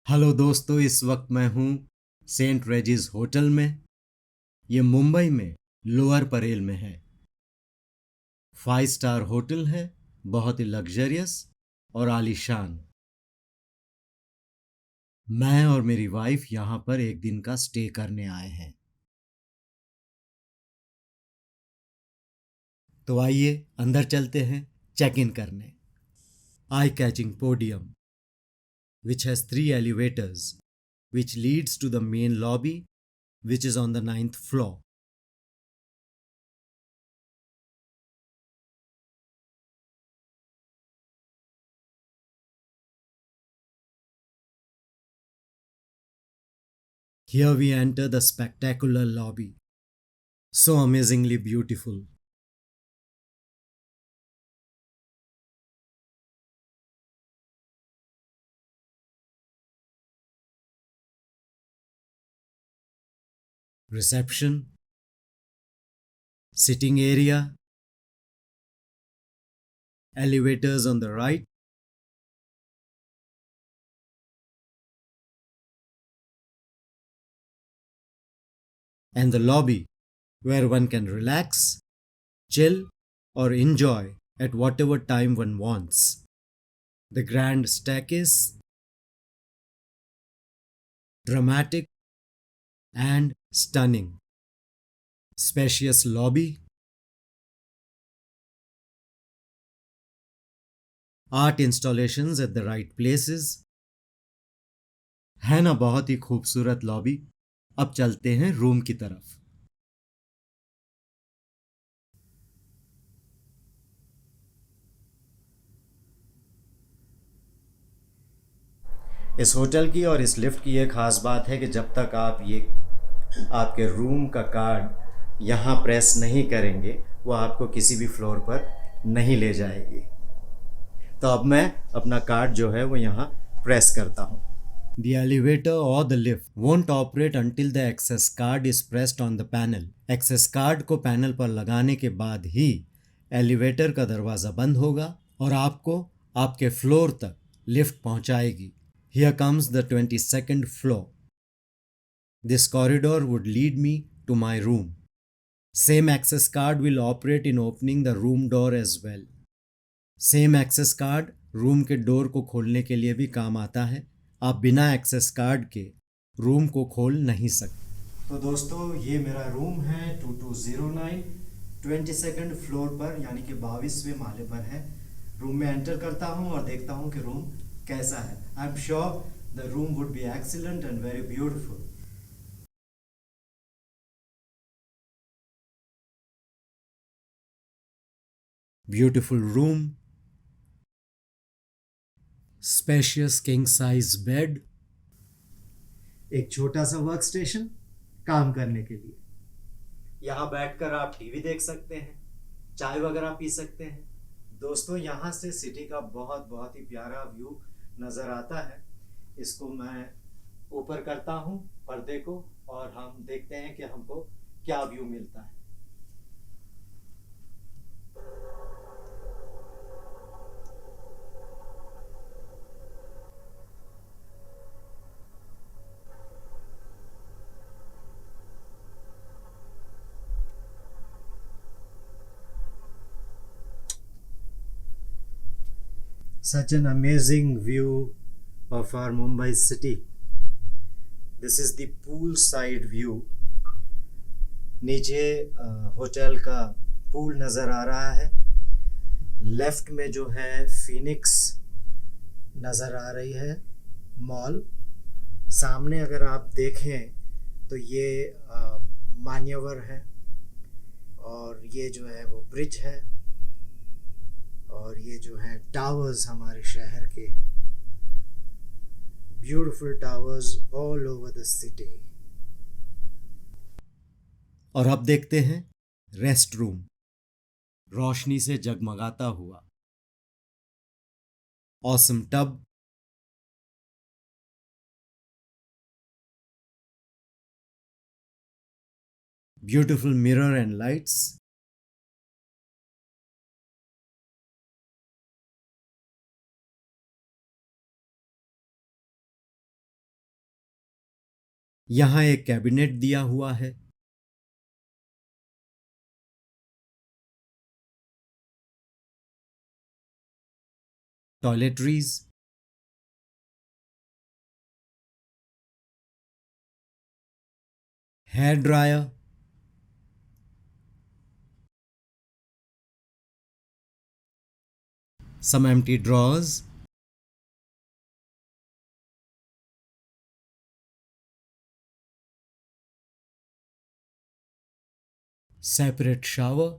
Hello दोस्तों, इस वक्त मैं हूँ सेंट रेजिस होटल में। ये मुंबई में लोअर परेल में है। 5 स्टार होटल है, बहुत ही लग्जरियस और आलीशान। मैं और मेरी वाइफ यहाँ पर एक दिन का स्टे करने आए हैं। तो आइए अंदर चलते हैं चेक इन करने। Eye catching podium which has 3 elevators which leads to the main lobby which is on the 9th floor. Here we enter the spectacular lobby, so amazingly beautiful. Reception, sitting area, elevators on the right, and the lobby where one can relax, chill, or enjoy at whatever time one wants. The grand staircase, dramatic and stunning. Spacious lobby, art installations at the right places. है ना बहुत ही खूबसूरत lobby. अब चलते हैं room की तरफ। इस होटल की और इस लिफ्ट की ये खास बात है कि जब तक आप ये आपके रूम का कार्ड यहाँ प्रेस नहीं करेंगे, वो आपको किसी भी फ्लोर पर नहीं ले जाएगी। तो अब मैं अपना कार्ड जो है वो यहाँ प्रेस करता हूँ। The elevator or the lift won't operate until the access card is pressed on the panel. Access card को पैनल पर लगाने के बाद ही एलिवेटर का दरवाज़ा बंद होगा और आपको आपके फ्लोर तक लिफ्ट पहुंचाएगी। Here comes the 22nd floor. This corridor would lead me to my room. Same access card will operate in opening the room door as well. Same access card room के door को खोलने के लिए भी काम आता है। आप बिना एक्सेस कार्ड के रूम को खोल नहीं सकते। तो दोस्तों, ये मेरा रूम है 2209 22nd फ्लोर पर, यानी कि 22वें माले पर है। रूम में एंटर करता हूँ और देखता हूँ कि रूम कैसा है। I am sure the room would be excellent and very beautiful. Beautiful room, spacious king size bed, एक छोटा सा वर्क स्टेशन काम करने के लिए। यहाँ बैठकर आप टीवी देख सकते हैं, चाय वगैरह पी सकते हैं। दोस्तों, यहाँ से सिटी का बहुत बहुत ही प्यारा व्यू नज़र आता है। इसको मैं ऊपर करता हूँ पर्दे को, और हम देखते हैं कि हमको क्या व्यू मिलता है। Such an amazing view of our Mumbai city. This is the poolside view. नीचे होटल का पूल नज़र आ रहा है। लेफ्ट में जो है फिनिक्स नज़र आ रही है मॉल। सामने अगर आप देखें तो ये मान्यवर है, और ये जो है वो ब्रिज है, और ये जो है टावर्स हमारे शहर के, beautiful towers all over the city. और अब देखते हैं रेस्ट रूम, रोशनी से जगमगाता हुआ। Awesome tub, beautiful mirror and lights, यहाँ एक कैबिनेट दिया हुआ है। Toiletries, hair dryer, some empty drawers, separate shower,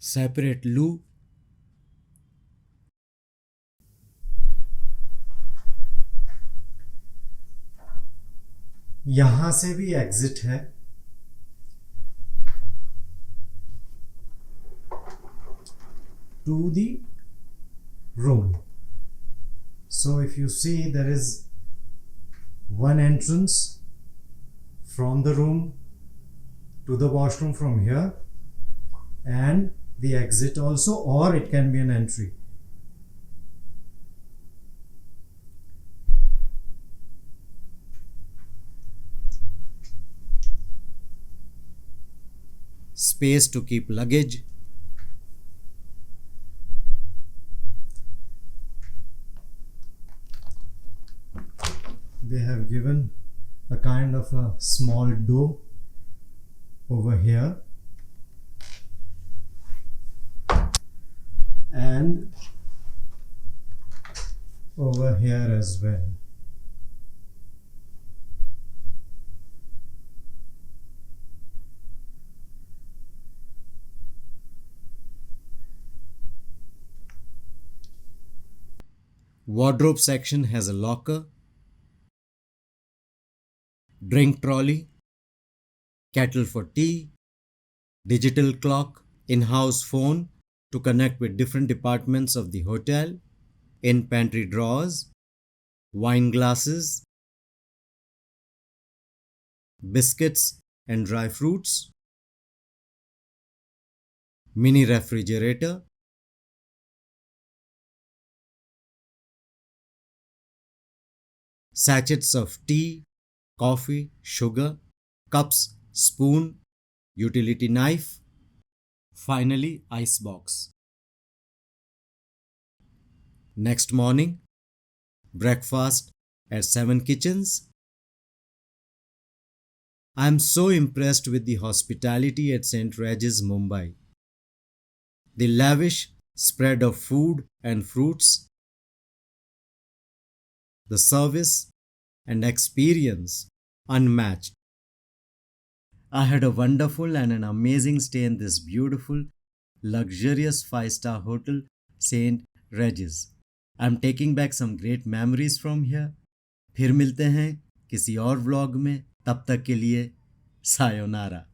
separate loo, यहां से भी एग्जिट है। To the room. So if you see, there is one entrance from the room to the washroom from here, and the exit also, or it can be an entry. Space to keep luggage. They have given a kind of a small door over here, and over here as well. Wardrobe section has a locker, drink trolley, kettle for tea, digital clock, in-house phone to connect with different departments of the hotel, in-pantry drawers, wine glasses, biscuits and dry fruits, mini refrigerator, sachets of tea, coffee, sugar, cups, spoon, utility knife, finally ice box. Next morning, breakfast at 7 kitchens. I am so impressed with the hospitality at St. Regis Mumbai. The lavish spread of food and fruits, the service and experience unmatched. I had a wonderful and an amazing stay in this beautiful, luxurious 5-star hotel, St. Regis. I'm taking back some great memories from here. फिर मिलते हैं किसी और vlog में, तब तक के लिए सायोनारा।